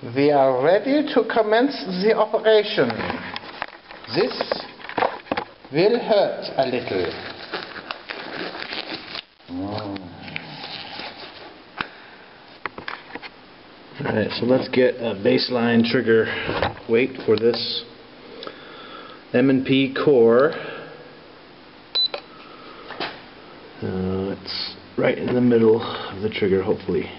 We are ready to commence the operation. This will hurt a little. Alright, so let's get a baseline trigger weight for this M&P Core. It's right in the middle of the trigger, hopefully.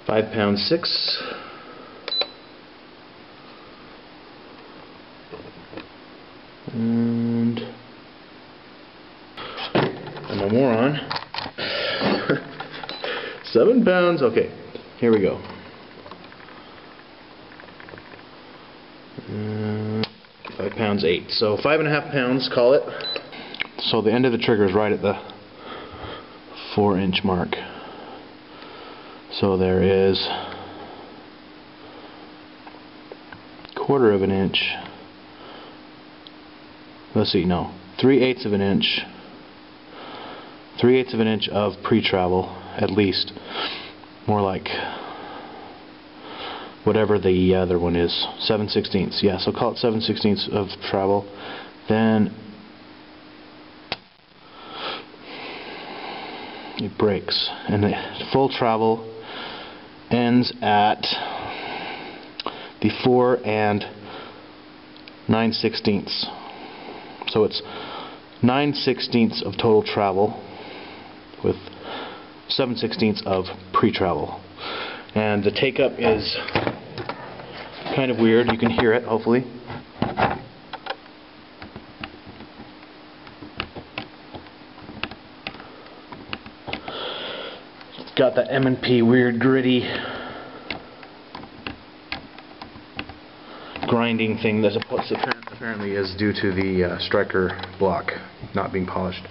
£5.6. And I'm a moron. 7 pounds. Okay, here we go. £5.8. So 5.5 pounds, call it. So the end of the trigger is right at the 4-inch mark. So there is 1/4 of an inch. Let's see, no, 3/8 of an inch. 3/8 of an inch of pre-travel, at least. More like whatever the other one is, 7/16. Yeah, so call it 7/16 of travel. Then it breaks, and the full travel ends at the 4 9/16. So it's 9/16 of total travel with 7/16 of pre-travel. And the take-up is kind of weird. You can hear it, hopefully. It's got that M&P weird gritty grinding thing that apparently is due to the striker block not being polished.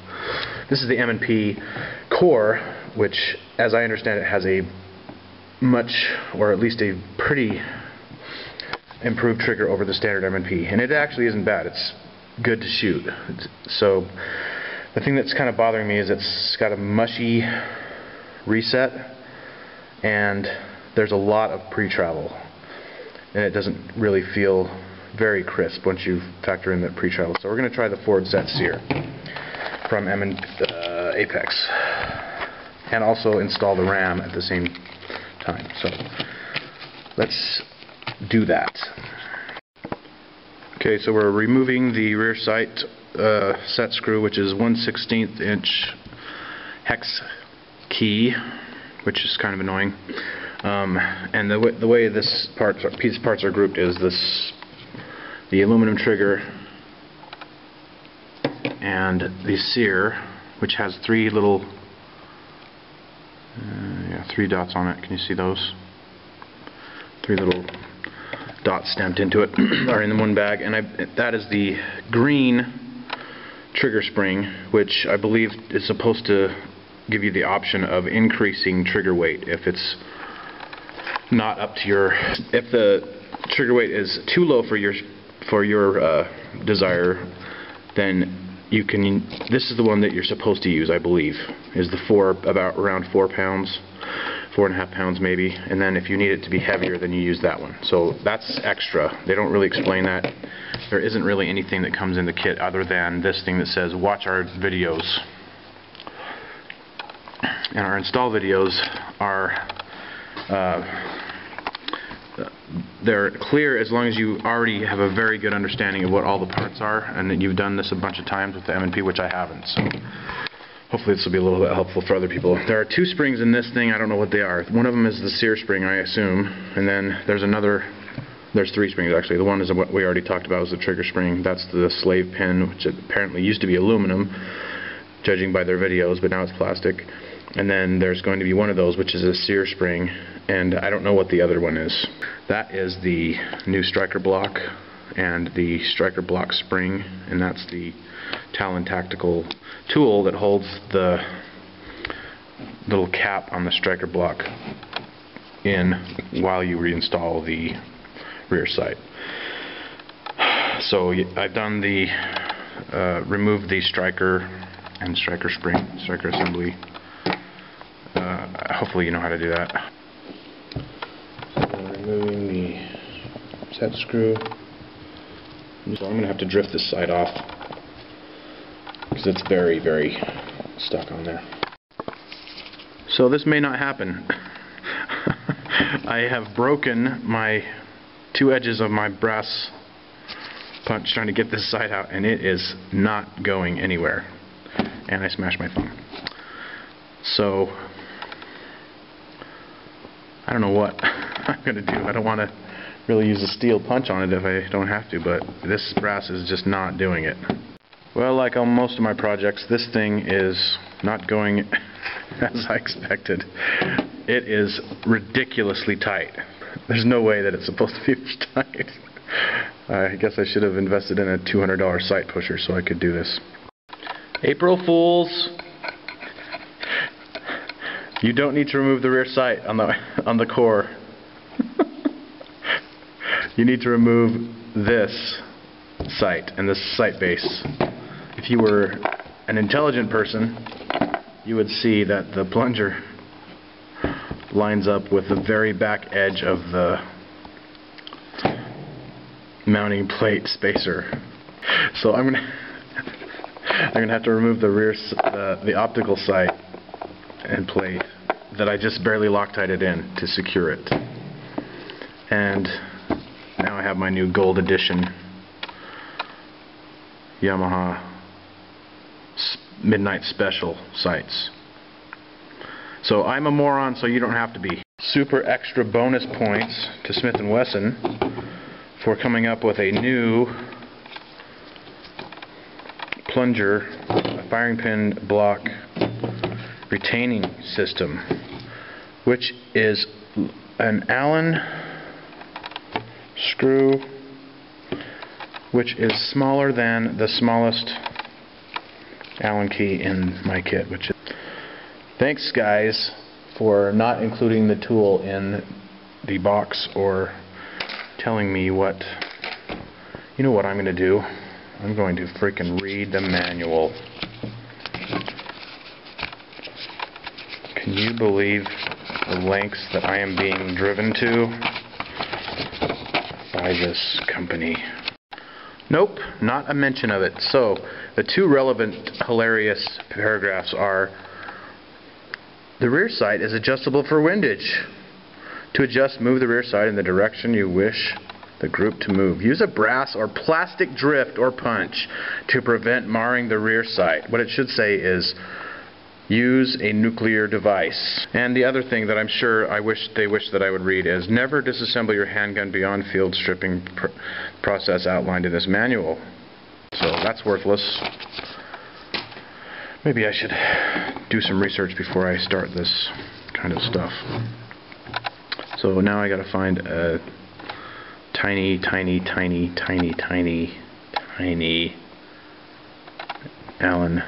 This is the M&P Core, which, as I understand it, has a much, or at least a pretty improved trigger over the standard M&P, and it actually isn't bad. It's good to shoot. So the thing that's kind of bothering me is it's got a mushy reset, and there's a lot of pre-travel, and it doesn't really feel very crisp once you factor in the pre-travel. So we're going to try the forward set Sear from Apex, and also install the RAM at the same time. So let's do that. Okay, so we're removing the rear sight set screw, which is 1/16 inch hex key, which is kind of annoying. And the way these parts are grouped is the aluminum trigger and the Sear, which has 3 little 3 dots on it. Can you see those? 3 little dots stamped into it are in one bag, and that is the green trigger spring, which I believe is supposed to give you the option of increasing trigger weight if it's not up to your. If the trigger weight is too low for your desire, then you can. This is the one that you're supposed to use, I believe, is the around 4 pounds. 4.5 pounds maybe, and then if you need it to be heavier, then you use that one. So that's extra. They don't really explain that. There isn't really anything that comes in the kit other than this thing that says watch our videos. And our install videos are they're clear as long as you already have a very good understanding of what all the parts are, and that you've done this a bunch of times with the M&P, which I haven't. So hopefully this will be a little bit helpful for other people. There are 2 springs in this thing. I don't know what they are. One of them is the Sear spring, I assume, and then there's 3 springs actually. The one is what we already talked about, was the trigger spring. That's the slave pin, which apparently used to be aluminum, judging by their videos, but now it's plastic. And then there's going to be one of those, which is a Sear spring, and I don't know what the other one is. That is the new striker block and the striker block spring, and that's the Talon tactical tool that holds the little cap on the striker block in while you reinstall the rear sight. So I've done the removed the striker and striker spring, striker assembly hopefully you know how to do that. So I'm removing the set screw. So I'm going to have to drift this side off because it's very, very stuck on there. So this may not happen. I have broken my two edges of my brass punch trying to get this side out, and it is not going anywhere. And I smashed my thumb. So I don't know what I'm going to do. I don't want to really use a steel punch on it if I don't have to, but this brass is just not doing it. Well, like on most of my projects, this thing is not going as I expected. It is ridiculously tight. There's no way that it's supposed to be this tight. I guess I should have invested in a $200 sight pusher so I could do this. April Fools! You don't need to remove the rear sight on the core. You need to remove this sight and this sight base. If you were an intelligent person, you would see that the plunger lines up with the very back edge of the mounting plate spacer. So I'm gonna have to remove the rear, the optical sight and plate that I just barely Loctited in to secure it. And now I have my new gold edition Yamaha Midnight Special sights. So I'm a moron, so you don't have to be. Super extra bonus points to Smith & Wesson for coming up with a new plunger, a firing pin block retaining system, which is an Allen screw which is smaller than the smallest Allen key in my kit. Which is thanks guys for not including the tool in the box or telling me what. You know what I'm going to do? I'm going to freaking read the manual. Can you believe the lengths that I am being driven to by this company? Nope, not a mention of it. So, the two relevant, hilarious paragraphs are: the rear sight is adjustable for windage. To adjust, move the rear sight in the direction you wish the group to move. Use a brass or plastic drift or punch to prevent marring the rear sight. What it should say is, use a nuclear device. And the other thing that I'm sure they wish that I would read is, never disassemble your handgun beyond field stripping process outlined in this manual. So that's worthless. Maybe I should do some research before I start this kind of stuff. So now I gotta find a tiny Allen.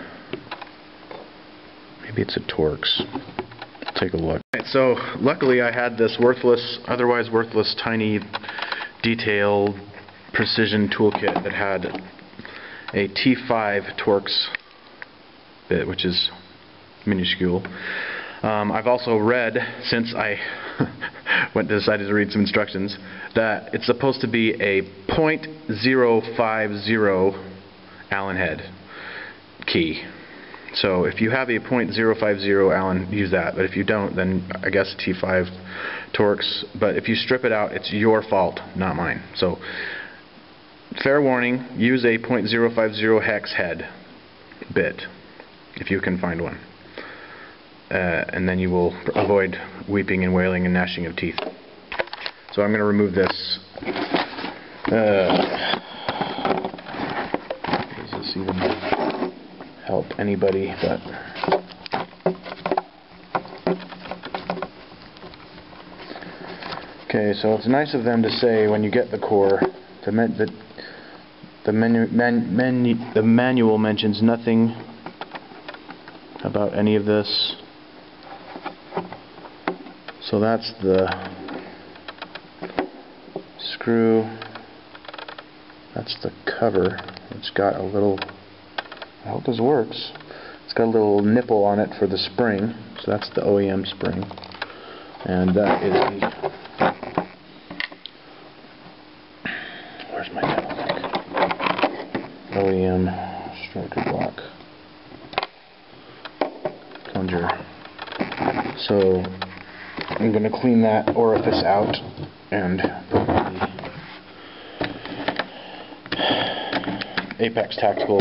Maybe it's a Torx. Take a look. Right, so luckily I had this otherwise worthless, tiny, detailed, precision toolkit that had a T5 Torx bit, which is minuscule. I've also read, since I decided to read some instructions, that it's supposed to be a .050 Allen head key. So if you have a .050 Allen, use that. But if you don't, then I guess T5 Torx. But if you strip it out, it's your fault, not mine. So fair warning, use a .050 hex head bit if you can find one. And then you will avoid weeping and wailing and gnashing of teeth. So I'm going to remove this. Does this even help anybody? But okay, so it's nice of them to say when you get the core, the manual mentions nothing about any of this. So that's the screw, that's the cover. It's got a little, I hope this works, it's got a little nipple on it for the spring, So that's the OEM spring, and that is the, where's my demo pick? OEM striker block plunger. So I'm going to clean that orifice out and put the Apex Tactical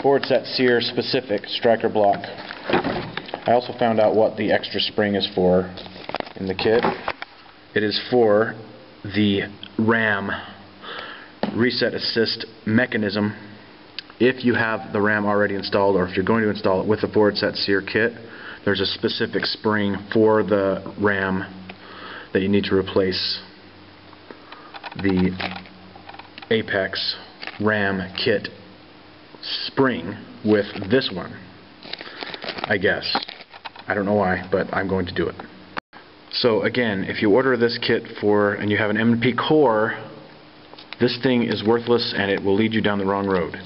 forward set Sear specific striker block. I also found out what the extra spring is for in the kit. It is for the RAM reset assist mechanism. If you have the RAM already installed, or if you're going to install it with the forward set Sear kit, there's a specific spring for the RAM that you need to replace the Apex RAM kit spring with this one, I guess. I don't know why, but I'm going to do it. So again, if you order this kit and you have an M&P Core, this thing is worthless and it will lead you down the wrong road.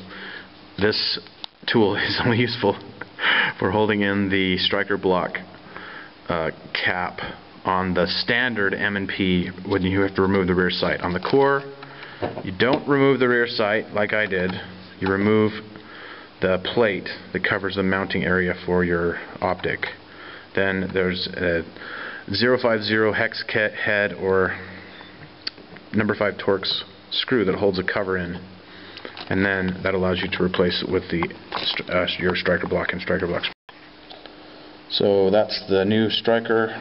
This tool is only useful for holding in the striker block cap on the standard M&P when you have to remove the rear sight. On the Core, you don't remove the rear sight like I did. You remove the plate that covers the mounting area for your optic. Then there's a 050 hex head or number 5 Torx screw that holds a cover in, and then that allows you to replace it with the your striker block and striker block. So that's the new striker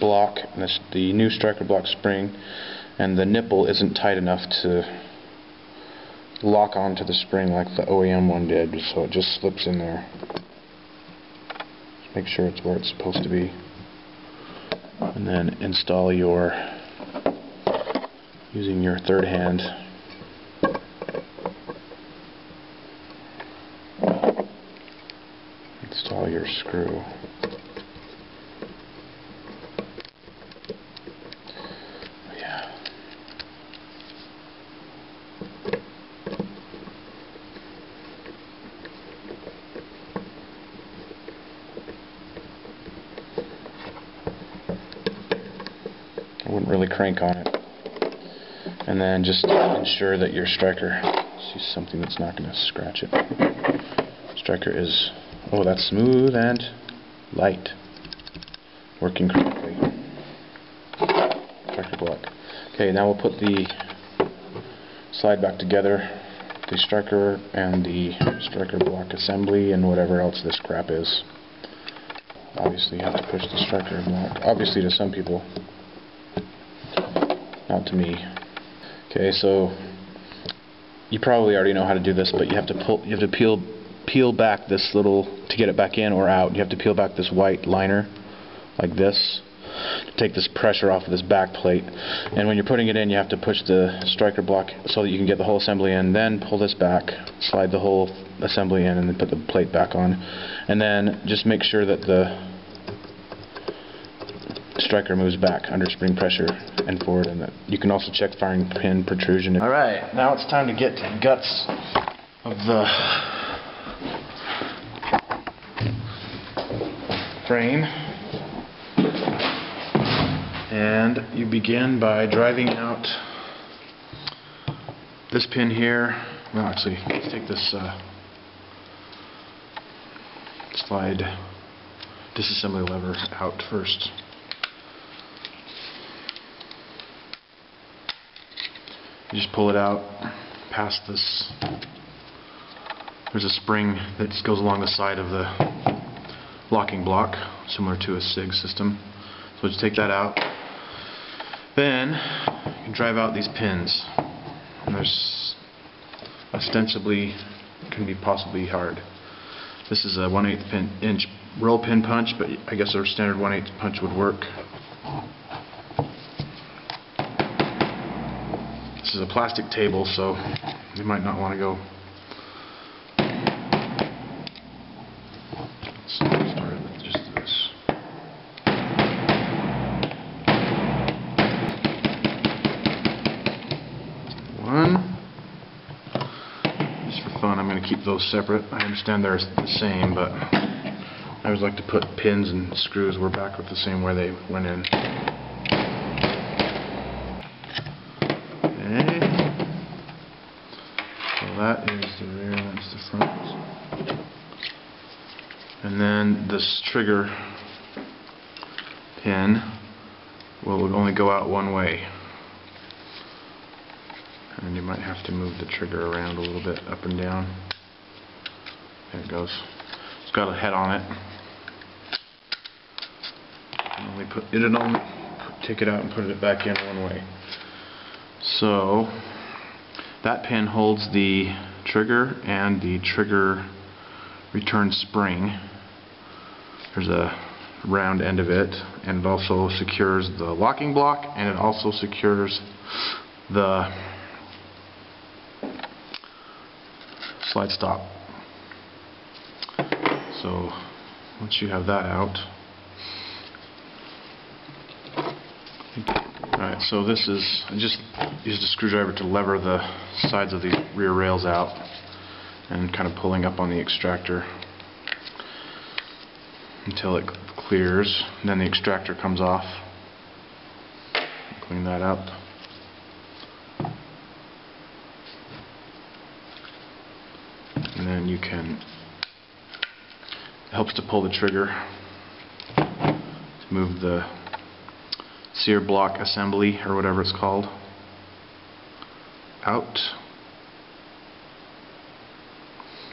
block, and the new striker block spring, and the nipple isn't tight enough to lock onto the spring like the OEM one did, so it just slips in there. Just make sure it's where it's supposed to be, and then install using your third hand. Install your screw. Yeah. I wouldn't really crank on it. And then just ensure that your striker sees something that's not going to scratch it. Striker is, oh, that's smooth and light, working correctly. Striker block. Okay, now we'll put the slide back together, the striker and the striker block assembly and whatever else this crap is. Obviously you have to push the striker block. Obviously to some people, not to me. Okay, so you probably already know how to do this, but you have to peel back this little, to get it back in or out, you have to peel back this white liner like this to take this pressure off of this back plate. And when you're putting it in, you have to push the striker block so that you can get the whole assembly in, then pull this back, slide the whole assembly in, and then put the plate back on. And then just make sure that the striker moves back under spring pressure and forward, and that you can also check firing pin protrusion. Alright, now it's time to get to the guts of the frame, and you begin by driving out this pin here. Well, actually, let's take this slide disassembly lever out first. You just pull it out past this. There's a spring that goes along the side of the locking block, similar to a SIG system. So just take that out. Then you can drive out these pins. And there's ostensibly can be possibly hard. This is a 1/8 inch roll pin punch, but I guess our standard 1/8 punch would work. This is a plastic table, so you might not want to go. Let's start with just this. One. Just for fun, I'm going to keep those separate. I understand they're the same, but I always like to put pins and screws were back with the same way they went in. Okay. So that is the rear, that's the front. And then this trigger pin will only go out one way. And you might have to move the trigger around a little bit, up and down. There it goes. It's got a head on it. Take it out and put it back in one way. So that pin holds the trigger and the trigger return spring. There's a round end of it, and it also secures the locking block, and it also secures the slide stop. So once you have that out, alright, so this is, I just used a screwdriver to lever the sides of the rear rails out and kind of pulling up on the extractor until it clears. And then the extractor comes off. Clean that up. And then you can, it helps to pull the trigger to move the Sear block assembly, or whatever it's called, out.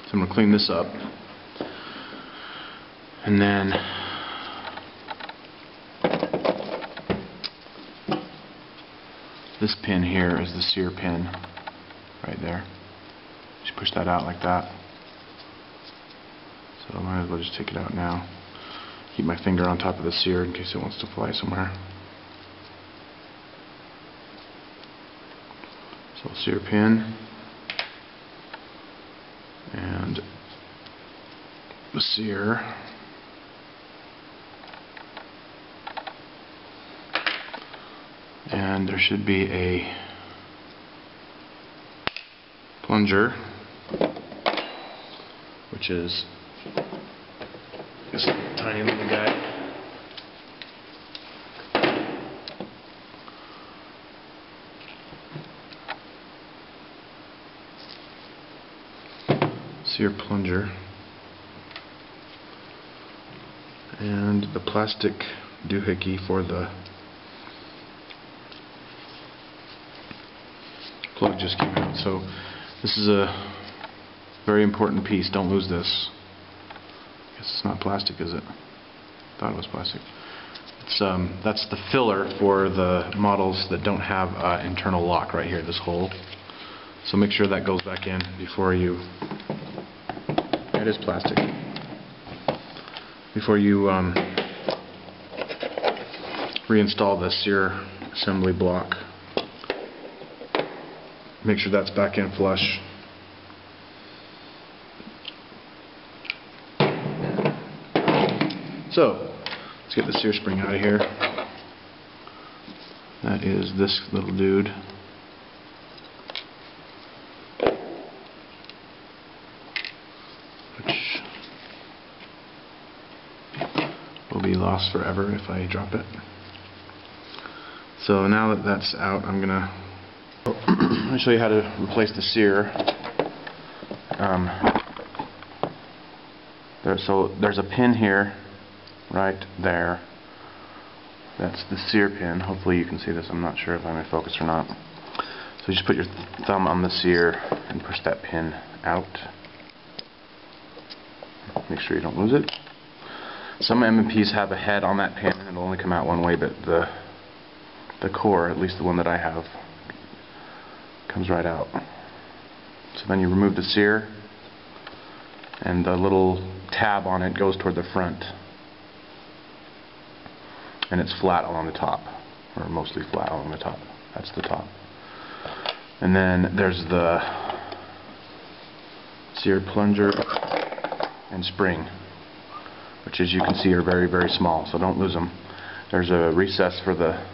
So I'm going to clean this up. And then this pin here is the Sear pin right there. Just push that out like that. So I might as well just take it out now. Keep my finger on top of the Sear in case it wants to fly somewhere. So Sear pin and the Sear. And there should be a plunger, which is this tiny little guy. Sear plunger, and the plastic doohickey for the plug just came out. So this is a very important piece. Don't lose this. I guess it's not plastic, is it? Thought it was plastic. It's that's the filler for the models that don't have internal lock right here, this hole. So make sure that goes back in before you. It is plastic. Before you reinstall the Sear assembly block. Make sure that's back in flush. So, let's get the Sear spring out of here. That is this little dude. Which will be lost forever if I drop it. So now that that's out, I'm going to show you how to replace the Sear. So there's a pin here, right there. That's the Sear pin. Hopefully you can see this. I'm not sure if I'm in focus or not. So you just put your thumb on the Sear and push that pin out. Make sure you don't lose it. Some M&Ps have a head on that pin and it'll only come out one way, but the core, at least the one that I have, comes right out. So then you remove the Sear, and the little tab on it goes toward the front, and it's flat along the top, or mostly flat along the top. That's the top. And then there's the Sear plunger and spring, which, as you can see, are very, very small, so don't lose them. There's a recess for the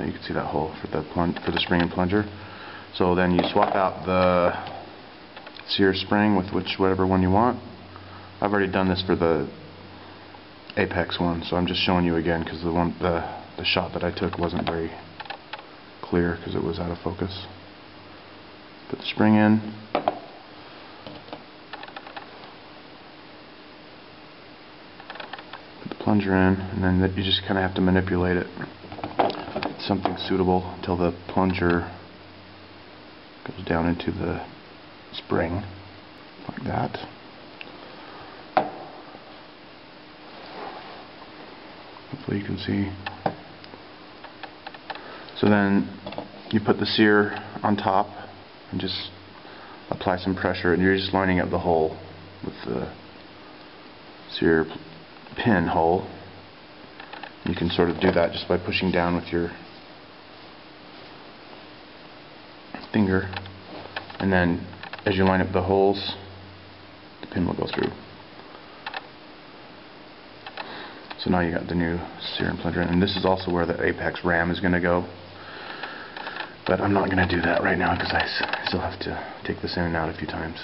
you can see that hole for the spring and plunger. So then you swap out the Sear spring with whatever one you want, I've already done this for the apex one, so I'm just showing you again because the shot that I took wasn't very clear because it was out of focus. Put the spring in. Put the plunger in, and then you just kind of have to manipulate it. Something suitable until the plunger goes down into the spring, like that. Hopefully you can see. So then you put the sear on top and just apply some pressure, and you're just lining up the hole with the sear pin hole. You can sort of do that just by pushing down with your finger, and then as you line up the holes, the pin will go through. So now you got the new sear and plunger in, and this is also where the apex ram is going to go. But I'm not going to do that right now because I still have to take this in and out a few times.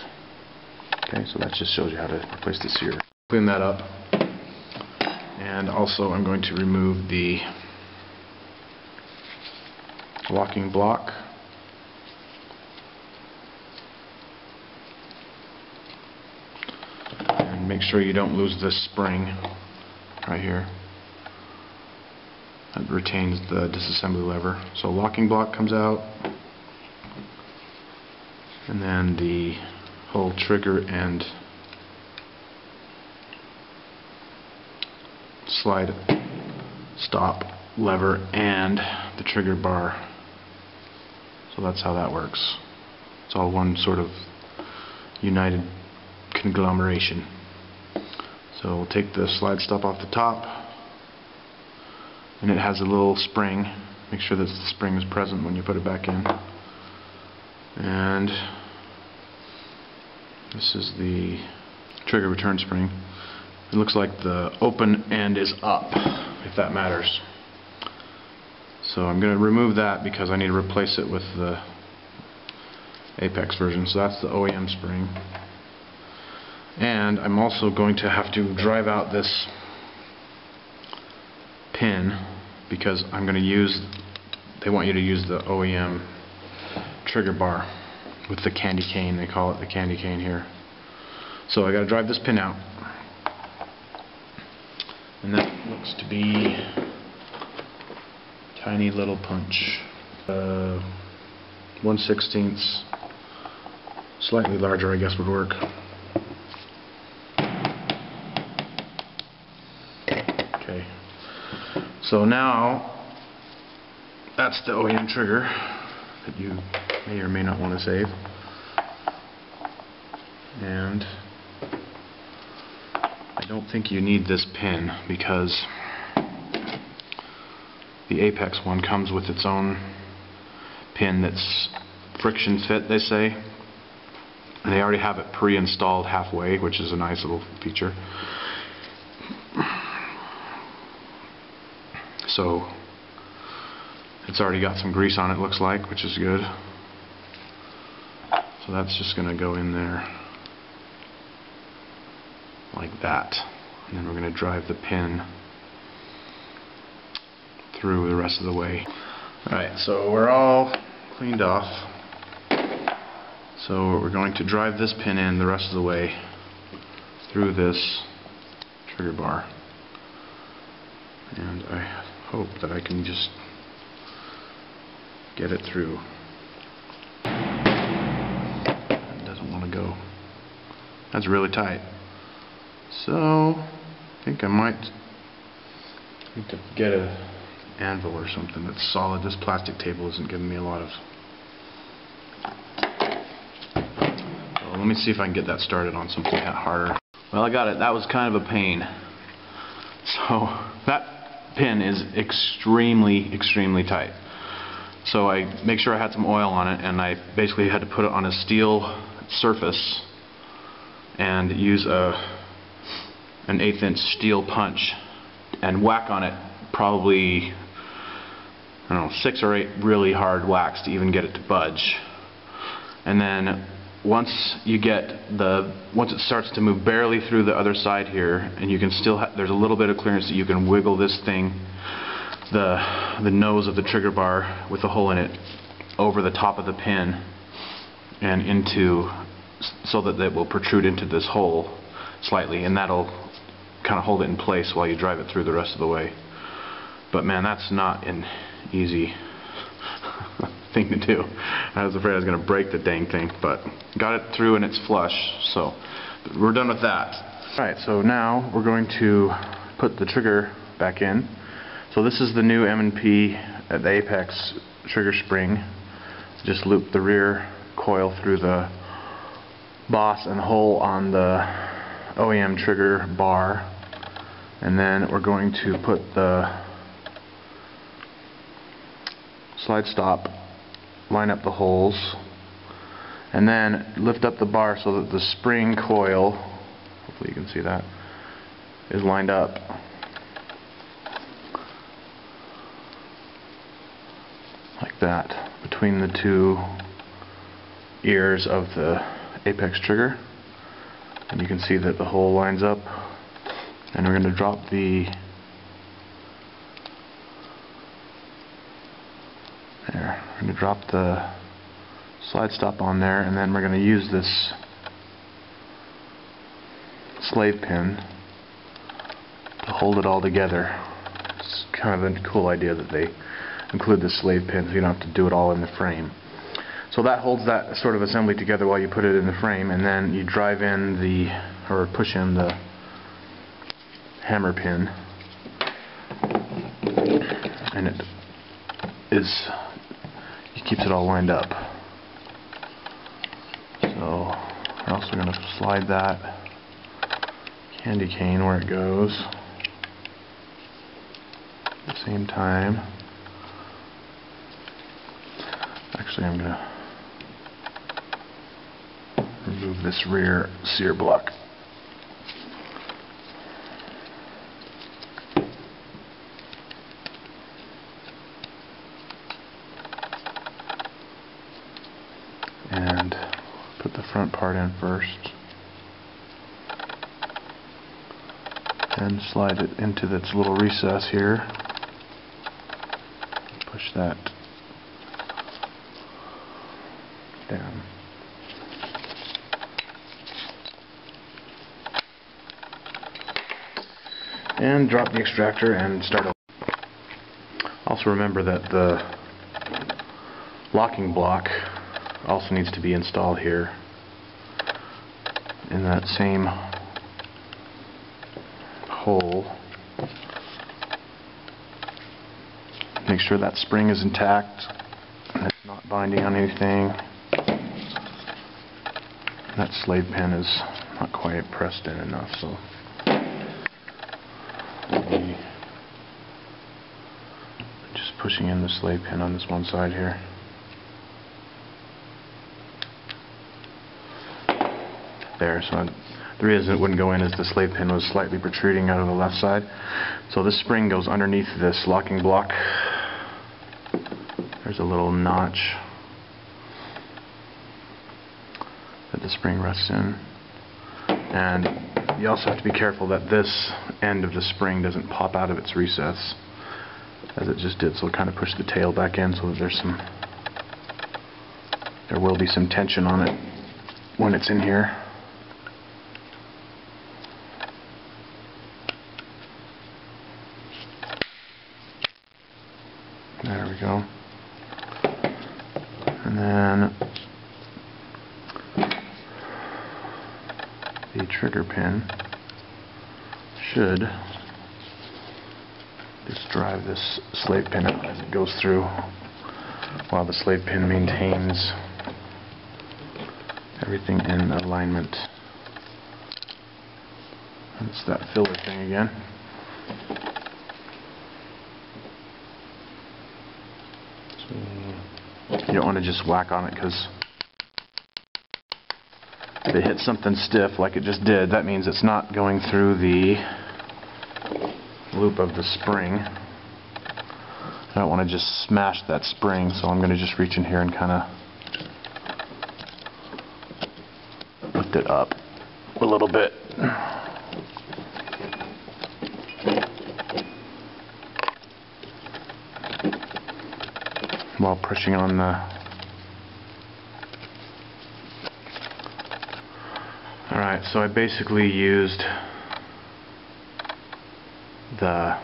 Okay, so that just shows you how to replace the sear. Clean that up. And also I'm going to remove the locking block. And make sure you don't lose this spring right here. That retains the disassembly lever. So locking block comes out, and then the whole trigger and slide stop lever and the trigger bar. So that's how that works. It's all one sort of united conglomeration. So we'll take the slide stop off the top, and it has a little spring. Make sure that the spring is present when you put it back in. And this is the trigger return spring. It looks like the open end is up, if that matters. So I'm going to remove that because I need to replace it with the apex version. So that's the OEM spring. And I'm also going to have to drive out this pin because I'm going to use, they want you to use the OEM trigger bar with the candy cane. They call it the candy cane here. So I got to drive this pin out, and that looks to be tiny little punch, 1/16, slightly larger I guess would work. Okay, so now that's the OEM trigger that you may or may not want to save, and I don't think you need this pin because the apex one comes with its own pin that's friction fit, they say, and they already have it pre-installed halfway, which is a nice little feature. So it's already got some grease on it, looks like, which is good. So that's just going to go in there like that, and then we're going to drive the pin through the rest of the way. Alright, so we're all cleaned off. So we're going to drive this pin in the rest of the way through this trigger bar. And I hope that I can just get it through. It doesn't want to go. That's really tight. So I think I might need to get an anvil or something that's solid. This plastic table isn't giving me a lot of... So let me see if I can get that started on something harder. Well, I got it. That was kind of a pain. So that pin is extremely tight. So I make sure I had some oil on it, and I basically had to put it on a steel surface and use an 1/8 inch steel punch and whack on it probably, I don't know, 6 or 8 really hard whacks to even get it to budge. And then once it starts to move barely through the other side here, and you can still there's a little bit of clearance that you can wiggle this thing, the nose of the trigger bar with the hole in it, over the top of the pin and into, so that it will protrude into this hole slightly, and that'll kind of hold it in place while you drive it through the rest of the way. But man, that's not an easy thing to do. I was afraid I was going to break the dang thing, but got it through and it's flush, so we're done with that. Alright, so now we're going to put the trigger back in. So this is the new M&P at the apex trigger spring. Just loop the rear coil through the boss and hole on the OEM trigger bar, and then we're going to put the slide stop, line up the holes, and then lift up the bar so that the spring coil, hopefully you can see that, is lined up. Like that, between the two ears of the apex trigger, and you can see that the hole lines up. And we're going to drop we're going to drop the slide stop on there, and then we're going to use this slave pin to hold it all together. It's kind of a cool idea that they include the slave pin so you don't have to do it all in the frame. So that holds that sort of assembly together while you put it in the frame, and then you drive in or push in the hammer pin, and it keeps it all lined up. So we're also going to slide that candy cane where it goes at the same time. Actually, I'm going to remove this rear Sear block. And put the front part in first, and slide it into this little recess here. Push that down. And drop the extractor and start over. Also remember that the locking block also needs to be installed here in that same hole. Make sure that spring is intact and it's not binding on anything. That slave pin is not quite pressed in enough, so just pushing in the slave pin on this one side here. There, so the reason it wouldn't go in is the slave pin was slightly protruding out of the left side. So this spring goes underneath this locking block. There's a little notch that the spring rests in, and you also have to be careful that this end of the spring doesn't pop out of its recess as it just did, so kind of push the tail back in so that there will be some tension on it when it's in here. There we go. And then the trigger pin should just drive this slave pin out as it goes through, while the slave pin maintains everything in alignment. And it's that filler thing again. You don't want to just whack on it, because if it hits something stiff like it just did, that means it's not going through the loop of the spring. I don't want to just smash that spring, so I'm going to just reach in here and kind of lift it up a little bit. While pushing on the... Alright, so I basically used the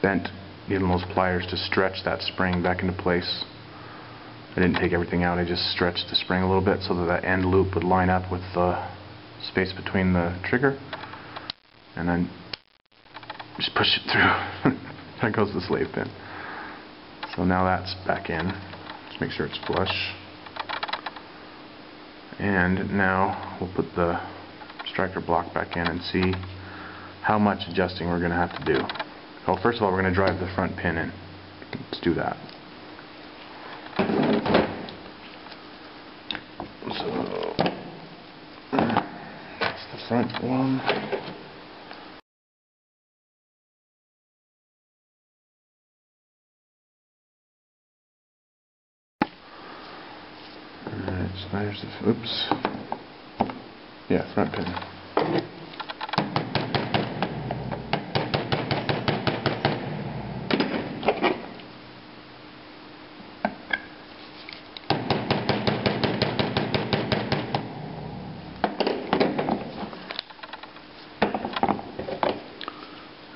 bent needle nose pliers to stretch that spring back into place. I didn't take everything out, I just stretched the spring a little bit so that that end loop would line up with the space between the trigger, and then just push it through. There goes the slave pin. So now that's back in. Just make sure it's flush. And now we'll put the striker block back in and see how much adjusting we're going to have to do. Well, first of all, we're going to drive the front pin in. Let's do that. So that's the front one. Alright, so there's the, oops. Yeah, front pin.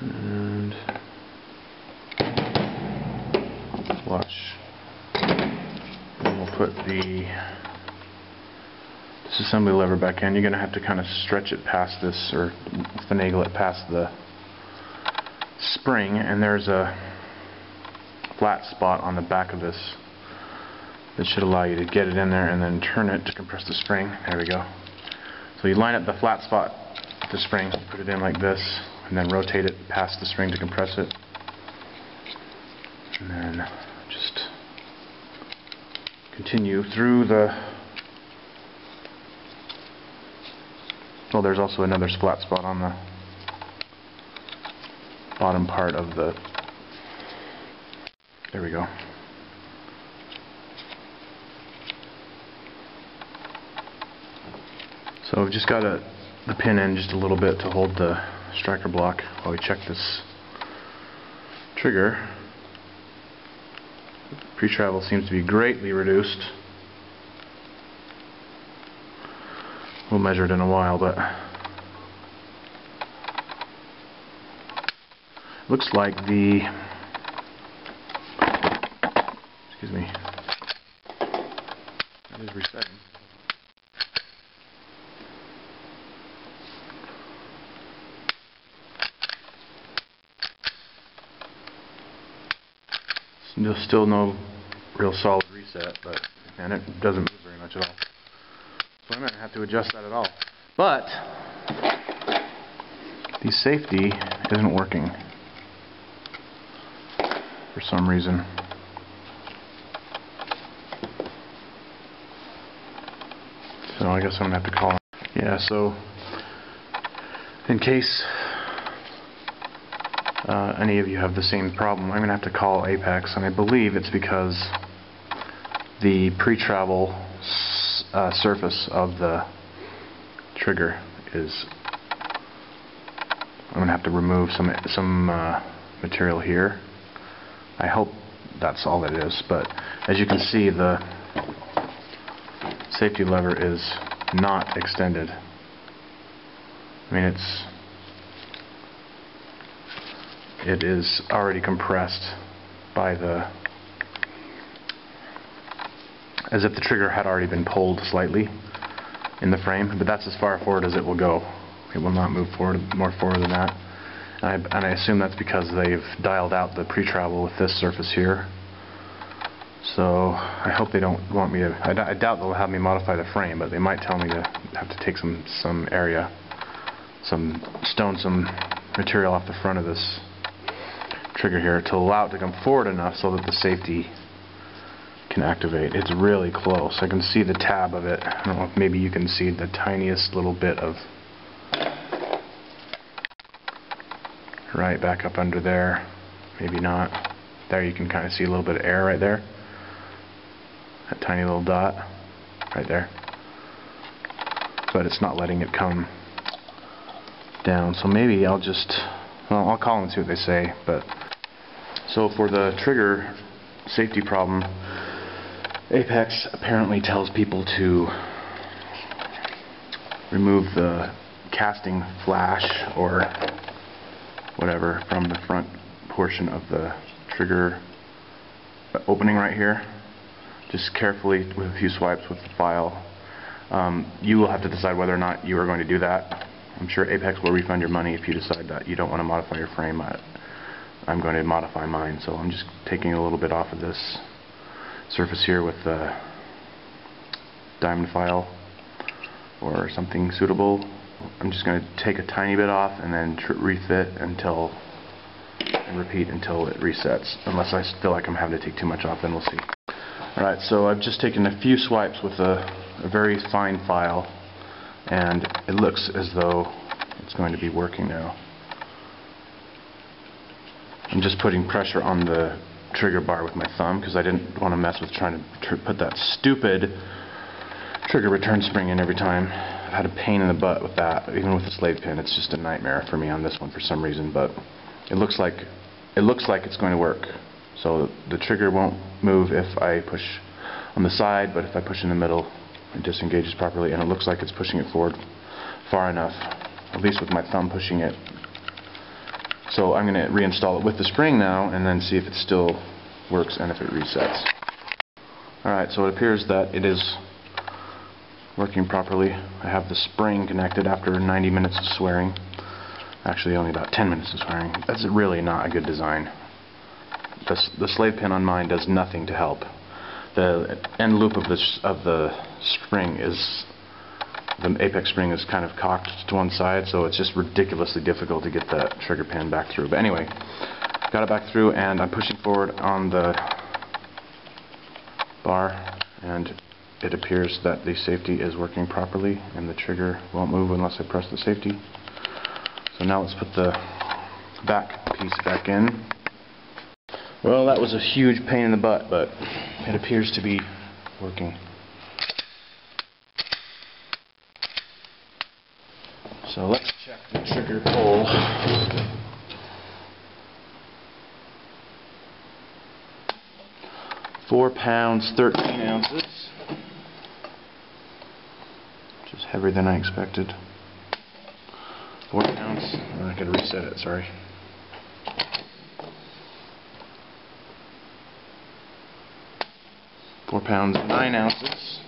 And we'll put the disassembly lever back in. You're going to have to kind of stretch it past this, or finagle it past the spring, and there's a flat spot on the back of this that should allow you to get it in there and then turn it to compress the spring. There we go. So you line up the flat spot with the spring, put it in like this, and then rotate it past the spring to compress it. And then just continue through the... Well, there's also another flat spot on the bottom part of the... There we go. So we've just got the pin in just a little bit to hold the striker block while we check this trigger. Pre-travel seems to be greatly reduced. We'll measure it in a while, but looks like the... Excuse me. That is resetting. There's still no real solid reset, but and it doesn't move very much at all. So I'm going to have to adjust that at all. But the safety isn't working for some reason. So I guess I'm going to have to call. Yeah, so in case any of you have the same problem, I'm going to have to call Apex, and I believe it's because the pre-travel surface of the trigger is... I'm going to have to remove some material here. I hope that's all it is, but as you can see, the safety lever is not extended. I mean, it is already compressed by the... as if the trigger had already been pulled slightly in the frame, but that's as far forward as it will go. It will not move forward more forward than that. And I assume that's because they've dialed out the pre-travel with this surface here. So I hope they don't want me to... I doubt they'll have me modify the frame, but they might tell me to have to take some area, some material off the front of this trigger here to allow it to come forward enough so that the safety can activate. It's really close. I can see the tab of it. I don't know if maybe you can see the tiniest little bit of... right back up under there. Maybe not. There you can kind of see a little bit of air right there. That tiny little dot right there. but it's not letting it come down. So maybe I'll just, well, I'll call them and see what they say. But so for the trigger safety problem, Apex apparently tells people to remove the casting flash or whatever from the front portion of the trigger opening right here. Just carefully with a few swipes with the file. You will have to decide whether or not you are going to do that. I'm sure Apex will refund your money if you decide that you don't want to modify your frame. I'm going to modify mine, so I'm just taking a little bit off of this surface here with the diamond file or something suitable. I'm just going to take a tiny bit off and then refit and repeat until it resets. Unless I feel like I'm having to take too much off, then we'll see. Alright, so I've just taken a few swipes with a very fine file, and it looks as though it's going to be working now. I'm just putting pressure on the trigger bar with my thumb because I didn't want to mess with trying to put that stupid trigger return spring in every time. I've had a pain in the butt with that, even with the slave pin. It's just a nightmare for me on this one for some reason, but it looks like it's going to work. So the trigger won't move if I push on the side, but if I push in the middle, it disengages properly, and it looks like it's pushing it forward far enough, at least with my thumb pushing it. So I'm going to reinstall it with the spring now and then see if it still works and if it resets. Alright, so it appears that it is working properly. I have the spring connected after 90 minutes of swearing. Actually only about 10 minutes of swearing. That's really not a good design. The slave pin on mine does nothing to help. The end loop of the spring is, the Apex spring is kind of cocked to one side, so it's just ridiculously difficult to get that trigger pin back through. But anyway, got it back through, and I'm pushing forward on the bar, and it appears that the safety is working properly, and the trigger won't move unless I press the safety. So now let's put the back piece back in. Well, that was a huge pain in the butt, but it appears to be working. So let's check the trigger pull. £4, 13 ounces. Which is heavier than I expected. 4 pounds. Oh, I gotta reset it, sorry. 4 pounds, 9 ounces.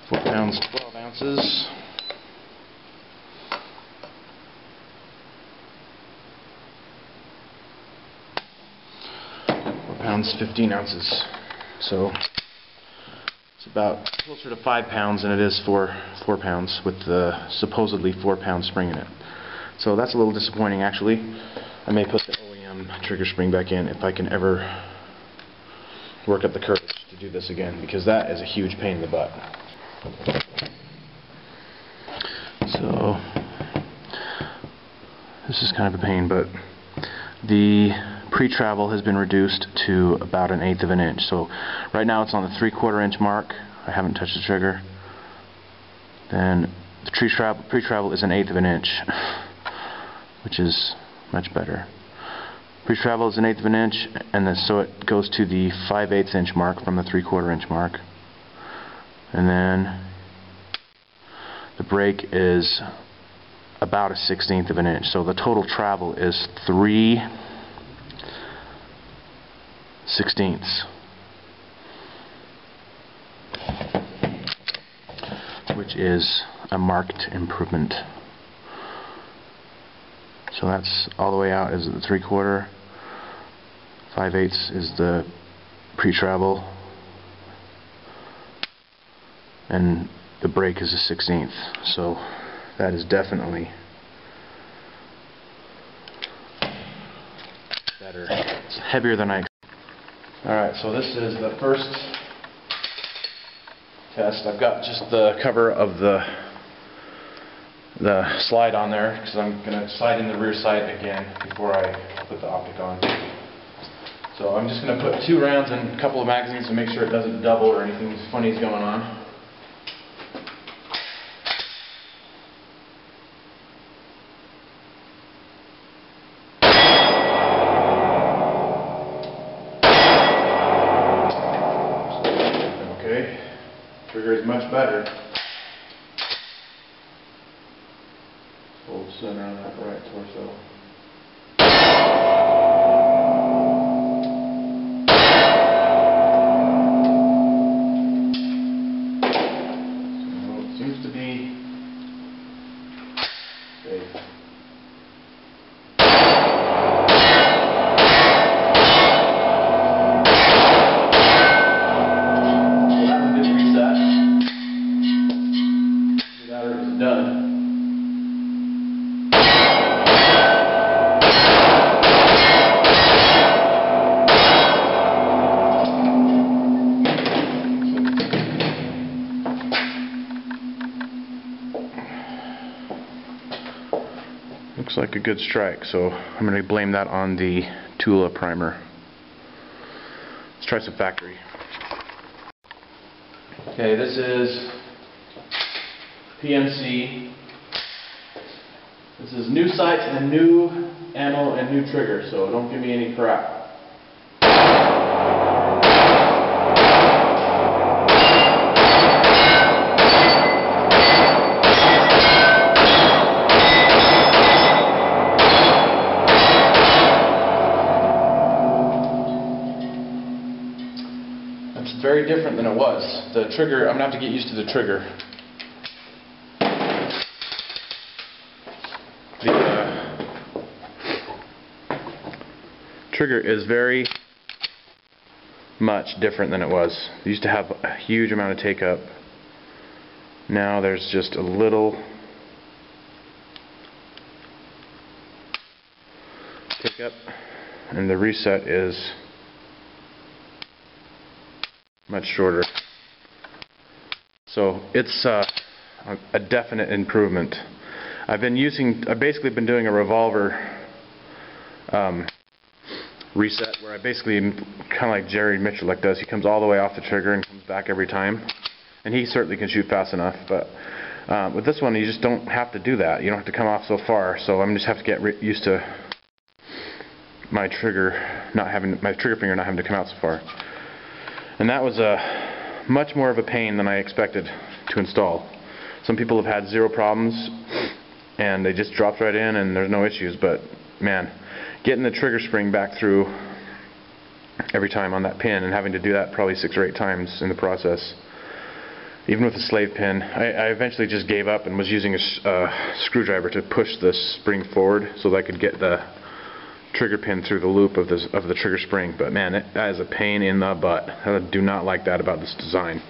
£4, 12 ounces. 4 pounds, 15 ounces. So it's about closer to 5 pounds than it is for 4 pounds with the supposedly 4 pound spring in it. So that's a little disappointing actually. I may put the OEM trigger spring back in if I can ever work up the courage to do this again, because that is a huge pain in the butt. So this is kind of a pain, but the pre-travel has been reduced to about 1/8 of an inch. So right now it's on the 3/4 inch mark. I haven't touched the trigger. Then the pre-travel is 1/8 of an inch, which is much better. Pre-travel is 1/8 of an inch, and then so it goes to the 5/8 inch mark from the 3/4 inch mark. And then the brake is about 1/16 of an inch. So the total travel is 3/16, which is a marked improvement. So that's all the way out is the 3/4, 5/8 is the pre-travel, and the brake is a 1/16. So that is definitely better. It's heavier than I expected. Alright, so this is the first test. I've got just the cover of the slide on there because I'm going to slide in the rear sight again before I put the optic on. So I'm just going to put 2 rounds and a couple of magazines to make sure it doesn't double or anything funny is going on. Okay, trigger is much better. Hold center on that right torso. Seems to be safe. So that one did reset. That is done. Looks like a good strike, so I'm going to blame that on the Tula primer. Let's try some factory. Okay, this is PNC. This is new sights and new ammo and new trigger, so don't give me any crap. It's very different than it was. The trigger, I'm going to have to get used to the trigger. The trigger is very much different than it was. It used to have a huge amount of take up. Now there's just a little take up, and the reset is much shorter. So it's a definite improvement. I've basically been doing a revolver reset where I basically kind of like Jerry Mitchell does. He comes all the way off the trigger and comes back every time, and he certainly can shoot fast enough. But with this one, you just don't have to do that. You don't have to come off so far. So I'm just have to get used to my trigger finger not having to come out so far. And that was much more of a pain than I expected to install. Some people have had 0 problems and they just dropped right in and there's no issues, but man, getting the trigger spring back through every time on that pin and having to do that probably 6 or 8 times in the process, even with a slave pin, I eventually just gave up and was using a screwdriver to push the spring forward so that I could get the trigger pin through the loop of the trigger spring. But man, that is a pain in the butt. I do not like that about this design.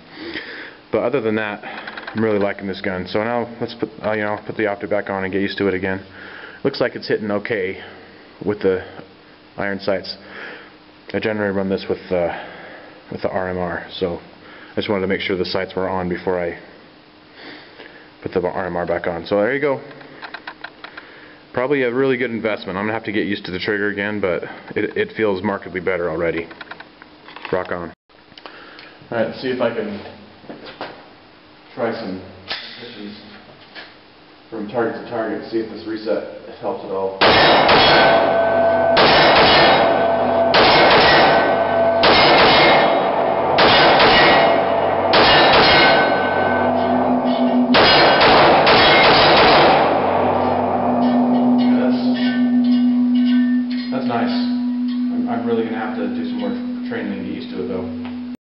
But other than that, I'm really liking this gun. So now let's put put the optic back on and get used to it again. Looks like it's hitting okay with the iron sights. I generally run this with the RMR, so I just wanted to make sure the sights were on before I put the RMR back on. So there you go. Probably a really good investment. I'm going to have to get used to the trigger again, but it feels markedly better already. Rock on. Alright, let's see if I can try some transitions from target to target, see if this reset helps at all. That's nice. I'm really going to have to do some more training and get used to it though.